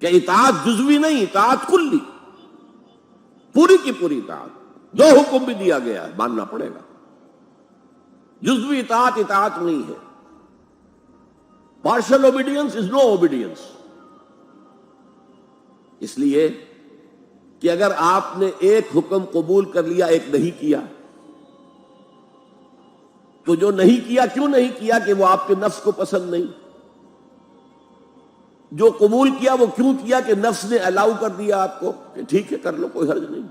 کہ اطاعت جزوی نہیں، اطاعت کلی، پوری کی پوری اطاعت، جو حکم بھی دیا گیا ہے ماننا پڑے گا۔ جزوی اطاعت اطاعت نہیں ہے۔ Partial obedience is no obedience. اس لیے کہ اگر آپ نے ایک حکم قبول کر لیا، ایک نہیں کیا، تو جو نہیں کیا کیوں نہیں کیا؟ کہ وہ آپ کے نفس کو پسند نہیں۔ جو قبول کیا وہ کیوں کیا؟ کہ نفس نے الاؤ کر دیا آپ کو کہ ٹھیک ہے کر لو، کوئی حرج نہیں۔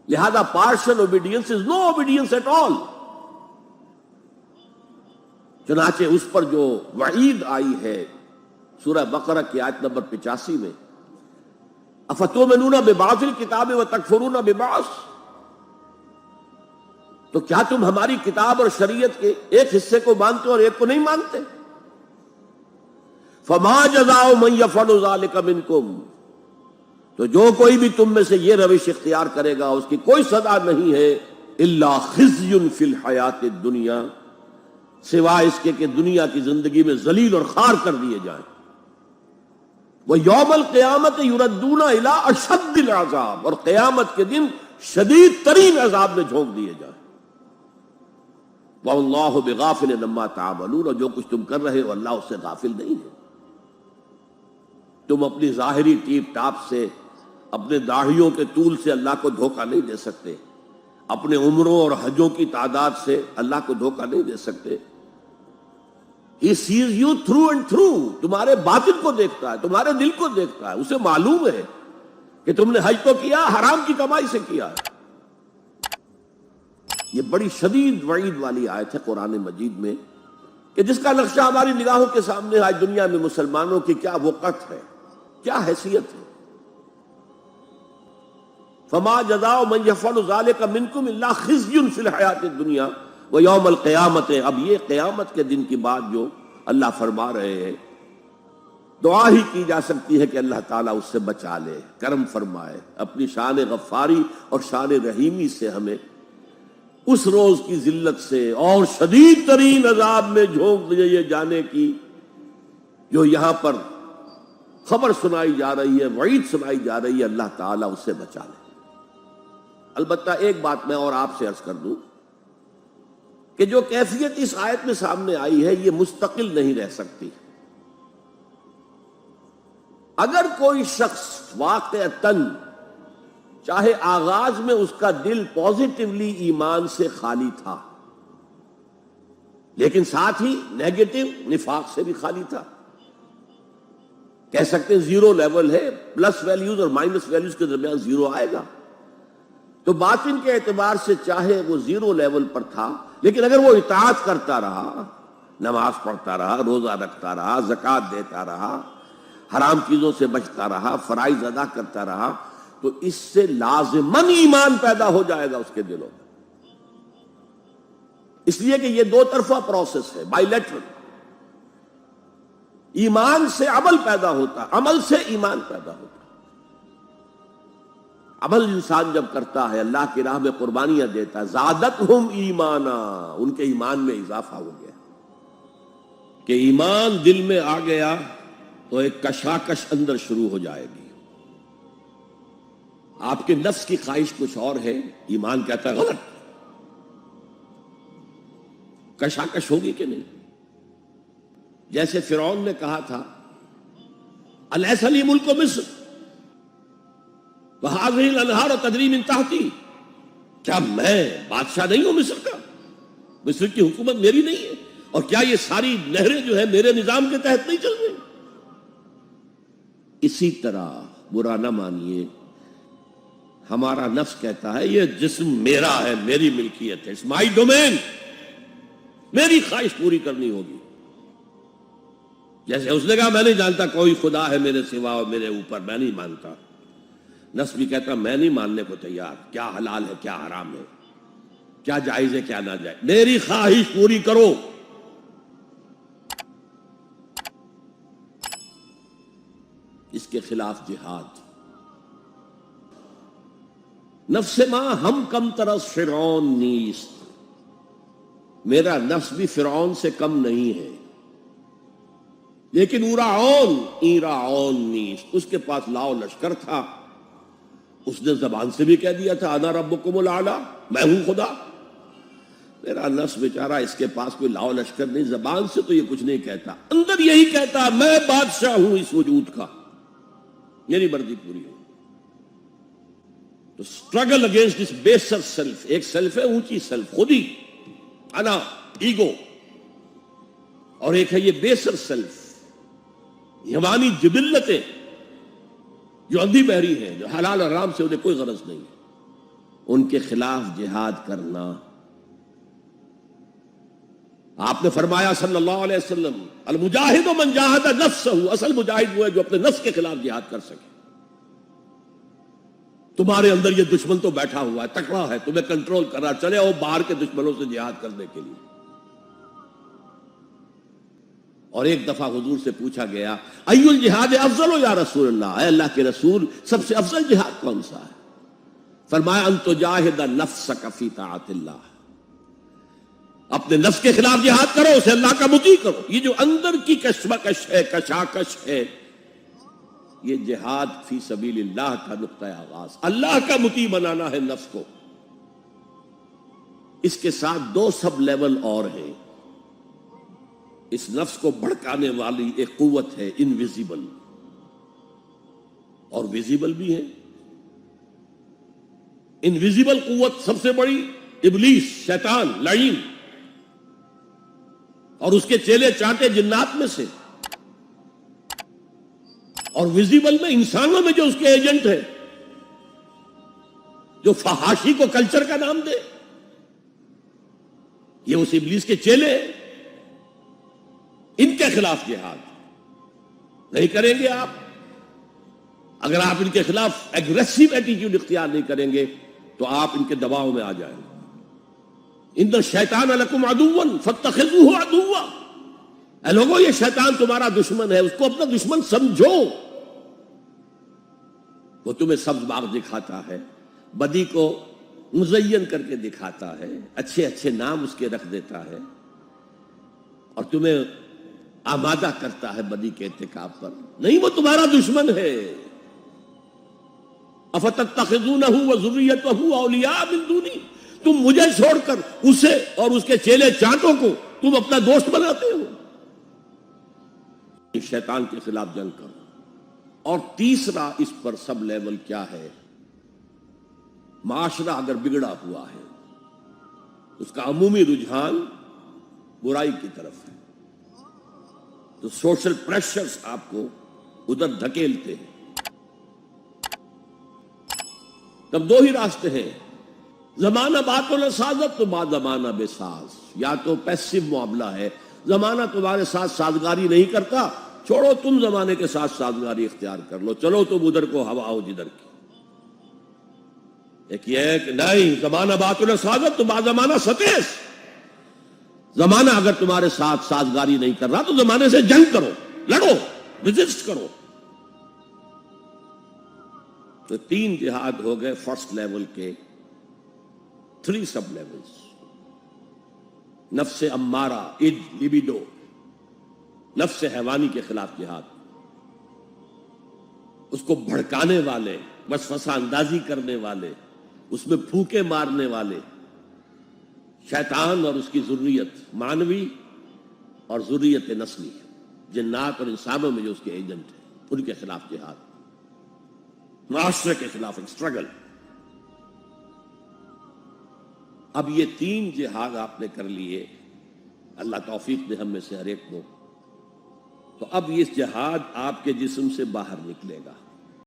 لہذا partial obedience is no obedience at all. چنانچہ اس پر جو وعید آئی ہے سورہ بقرہ کی آیت نمبر 85 میں، افتؤمنون ببعض الکتاب وتکفرون ببعض، تو کیا تم ہماری کتاب اور شریعت کے ایک حصے کو مانتے اور ایک کو نہیں مانتے؟ فما جزاء من یفعل ذلک منکم، تو جو کوئی بھی تم میں سے یہ روش اختیار کرے گا اس کی کوئی سزا نہیں ہے، الا خزی فی الحیات الدنیا، سوائے اس کے کہ دنیا کی زندگی میں ذلیل اور خوار کر دیے جائیں۔ وَيَوْمَ الْقِيَامَةِ يُرَدُّونَ إِلَىٰ أَشَدِّ الْعَذَابِ، اور قیامت کے دن شدید ترین عذاب میں جھونک دیے جائیں۔ وَاللَّهُ بِغَافِلٍ عَمَّا تَعْمَلُونَ، اور جو کچھ تم کر رہے ہو اللہ اس سے غافل نہیں ہے۔ تم اپنی ظاہری ٹیپ ٹاپ سے، اپنے داڑھیوں کے طول سے اللہ کو دھوکہ نہیں دے سکتے، اپنے عمروں اور حجوں کی تعداد سے اللہ کو دھوکہ نہیں دے سکتے۔ He sees you through and through، تمہارے باطن کو دیکھتا ہے، تمہارے دل کو دیکھتا ہے، اسے معلوم ہے کہ تم نے حج تو کیا، حرام کی کمائی سے کیا ہے۔ یہ بڑی شدید وعید والی آیت ہے قرآن مجید میں، کہ جس کا نقشہ ہماری نگاہوں کے سامنے آج دنیا میں مسلمانوں کی کیا وقت ہے، کیا حیثیت ہے۔ فما جزاء من یفعل ذلک منکم الا خزی فی الحیات الدنیا ویوم القیامت۔ اب یہ قیامت کے دن کی بات جو اللہ فرما رہے ہیں، دعا ہی کی جا سکتی ہے کہ اللہ تعالیٰ اس سے بچا لے، کرم فرمائے، اپنی شان غفاری اور شان رحیمی سے ہمیں اس روز کی ذلت سے اور شدید ترین عذاب میں جھونک دیے جانے کی جو یہاں پر خبر سنائی جا رہی ہے، وعید سنائی جا رہی ہے، اللہ تعالیٰ اس سے بچا لے۔ البتہ ایک بات میں اور آپ سے عرض کر دوں کہ جو کیفیت اس آیت میں سامنے آئی ہے یہ مستقل نہیں رہ سکتی۔ اگر کوئی شخص واقعتاً، چاہے آغاز میں اس کا دل پازیٹیولی ایمان سے خالی تھا، لیکن ساتھ ہی نیگیٹو نفاق سے بھی خالی تھا، کہہ سکتے ہیں زیرو لیول ہے، پلس ویلیوز اور مائنس ویلیوز کے درمیان زیرو آئے گا، تو باطن کے اعتبار سے چاہے وہ زیرو لیول پر تھا، لیکن اگر وہ اطاعت کرتا رہا، نماز پڑھتا رہا، روزہ رکھتا رہا، زکوٰۃ دیتا رہا، حرام چیزوں سے بچتا رہا، فرائض ادا کرتا رہا، تو اس سے لازماً ایمان پیدا ہو جائے گا اس کے دلوں میں۔ اس لیے کہ یہ دو طرفہ پروسیس ہے، بائی لیٹرل۔ ایمان سے عمل پیدا ہوتا، عمل سے ایمان پیدا ہوتا۔ عمل انسان جب کرتا ہے، اللہ کی راہ میں قربانیاں دیتا ہے، زادتہم ایمانا، ان کے ایمان میں اضافہ ہو گیا، کہ ایمان دل میں آ گیا تو ایک کشاکش اندر شروع ہو جائے گی۔ آپ کے نفس کی خواہش کچھ اور ہے، ایمان کہتا ہے غلط، کشاکش ہوگی کہ نہیں؟ جیسے فرعون نے کہا تھا الیس لی ملک مصر وہذہ الانہار تجری من تحتی، کیا میں بادشاہ نہیں ہوں مصر کا؟ مصر کی حکومت میری نہیں ہے؟ اور کیا یہ ساری نہریں جو ہے میرے نظام کے تحت نہیں چل رہی؟ اسی طرح برا نہ مانیے، ہمارا نفس کہتا ہے یہ جسم میرا ہے، میری ملکیت ہے، اٹس مائی ڈومین، میری خواہش پوری کرنی ہوگی۔ جیسے اس نے کہا میں نہیں جانتا کوئی خدا ہے میرے سوا اور میرے اوپر، میں نہیں مانتا، نفس بھی کہتا میں نہیں ماننے کو تیار، کیا حلال ہے کیا حرام ہے، کیا جائز ہے کیا ناجائز، میری خواہش پوری کرو۔ اس کے خلاف جہاد۔ نفس ماں ہم کم ترس فرعون نیست، میرا نفس بھی فرعون سے کم نہیں ہے۔ لیکن ایراعون نیست، اس کے پاس لاؤ لشکر تھا، اس نے زبان سے بھی کہہ دیا تھا انا ربکم الاعلی، میں ہوں خدا۔ میرا نفس بیچارہ، اس کے پاس کوئی لاؤ لشکر نہیں، زبان سے تو یہ کچھ نہیں کہتا، اندر یہی کہتا میں بادشاہ ہوں اس وجود کا، میری مرضی پوری ہو۔ تو اسٹرگل اگینسٹ دس بیسر سیلف، ایک سیلف ہے اونچی سیلف، خود ہی، انا، ایگو، اور ایک ہے یہ بیسر سیلف، یمانی جبلتیں جو اندھی بہری ہیں، جو حلال اور حرام سے انہیں کوئی غرض نہیں، ان کے خلاف جہاد کرنا۔ آپ نے فرمایا صلی اللہ علیہ وسلم المجاہد من جاہد نفسہ، اصل مجاہد وہ ہے جو اپنے نفس کے خلاف جہاد کر سکے۔ تمہارے اندر یہ دشمن تو بیٹھا ہوا ہے، تکڑا ہے، تمہیں کنٹرول کر رہا، چلے آؤ باہر کے دشمنوں سے جہاد کرنے کے لیے۔ اور ایک دفعہ حضور سے پوچھا گیا ای الجہاد افضل یا رسول اللہ، اے اللہ کے رسول سب سے افضل جہاد کون سا ہے؟ فرمایا ان تجاہد نفسک فی طاعت اللہ، اپنے نفس کے خلاف جہاد کرو، اسے اللہ کا مطیع کرو۔ یہ جو اندر کی کشمکش ہے، کشاکش ہے، یہ جہاد فی سبیل اللہ کا نقطہ آغاز، اللہ کا مطیع بنانا ہے نفس کو۔ اس کے ساتھ دو سب لیول اور ہیں۔ اس نفس کو بھڑکانے والی ایک قوت ہے انویزیبل، اور ویزیبل بھی ہے۔ انویزیبل قوت سب سے بڑی ابلیس، شیطان، لعین، اور اس کے چیلے چانٹے جنات میں سے، اور ویزیبل میں انسانوں میں جو اس کے ایجنٹ ہیں، جو فحاشی کو کلچر کا نام دے، یہ اس ابلیس کے چیلے ہیں۔ ان کے خلاف جہاد نہیں کریں گے آپ، اگر آپ ان کے خلاف ایگریسو ایٹیٹیوڈ اختیار نہیں کریں گے تو آپ ان کے دباؤ میں آ جائیں گے۔ ان الشیطان لکم عدو فاتخذوہ عدوا، اے لوگوں یہ شیطان تمہارا دشمن ہے، اس کو اپنا دشمن سمجھو۔ وہ تمہیں سبز باغ دکھاتا ہے، بدی کو مزین کر کے دکھاتا ہے، اچھے اچھے نام اس کے رکھ دیتا ہے، اور تمہیں آمادہ کرتا ہے بدی کے ارتکاب پر۔ نہیں، وہ تمہارا دشمن ہے۔ افتتخذونہ وذریتہ اولیاء من دونی، تم مجھے چھوڑ کر اسے اور اس کے چیلے چانٹوں کو تم اپنا دوست بناتے ہو۔ شیطان کے خلاف جنگ کرو۔ اور تیسرا اس پر سب لیول کیا ہے؟ معاشرہ اگر بگڑا ہوا ہے، اس کا عمومی رجحان برائی کی طرف ہے، تو سوشل پریشرز آپ کو ادھر دھکیلتے ہیں۔ تب دو ہی راستے ہیں، زمانہ بات و نسازت تو با زمانہ بے ساز، یا تو پیسو معاملہ ہے، زمانہ تمہارے ساتھ سازگاری نہیں کرتا، چھوڑو تم زمانے کے ساتھ سازگاری اختیار کر لو، چلو تم ادھر کو ہوا ہو جدھر کی۔ ایک یہ ہے کہ نہیں، زمانہ بات و نسازت تو با زمانہ ستیس، زمانہ اگر تمہارے ساتھ سازگاری نہیں کر رہا تو زمانے سے جنگ کرو، لڑو، ریزسٹ کرو۔ تو تین جہاد ہو گئے فرسٹ لیول کے، 3 سب لیولز۔ نفس امارہ، لیبیڈو، نفس حیوانی کے خلاف جہاد، اس کو بھڑکانے والے، وسوسہ اندازی کرنے والے، اس میں پھونکے مارنے والے، شیطان اور اس کی ذریت مانوی اور ذریت نسلی، جنات اور انسانوں میں جو اس کے ایجنٹ ہیں، ان کے خلاف جہاد، معاشرے کے خلاف ایک اسٹرگل۔ اب یہ 3 جہاد آپ نے کر لیے، اللہ توفیق دے ہم میں سے ہر ایک کو، تو اب یہ جہاد آپ کے جسم سے باہر نکلے گا۔